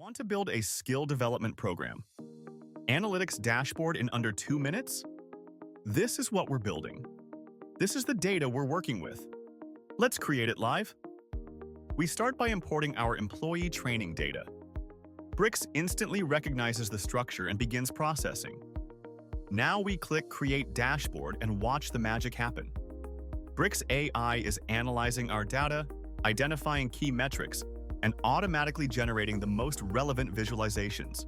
Want to build a skill development program? Analytics dashboard in under 2 minutes? This is what we're building. This is the data we're working with. Let's create it live. We start by importing our employee training data. Bricks instantly recognizes the structure and begins processing. Now we click Create Dashboard and watch the magic happen. Bricks AI is analyzing our data, identifying key metrics, and automatically generating the most relevant visualizations.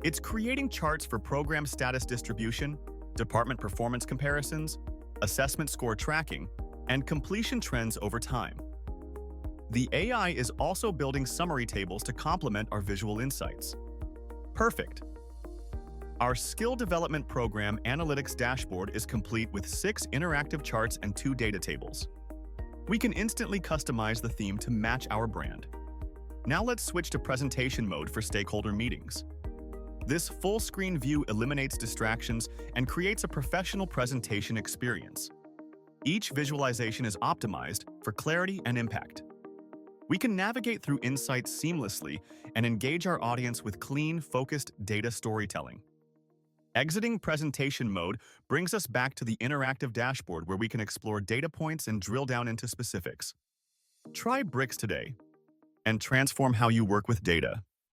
It's creating charts for program status distribution, department performance comparisons, assessment score tracking, and completion trends over time. The AI is also building summary tables to complement our visual insights. Perfect! Our skill development program analytics dashboard is complete with 6 interactive charts and 2 data tables. We can instantly customize the theme to match our brand. Now let's switch to presentation mode for stakeholder meetings. This full-screen view eliminates distractions and creates a professional presentation experience. Each visualization is optimized for clarity and impact. We can navigate through insights seamlessly and engage our audience with clean, focused data storytelling. Exiting presentation mode brings us back to the interactive dashboard where we can explore data points and drill down into specifics. Try Bricks today and transform how you work with data.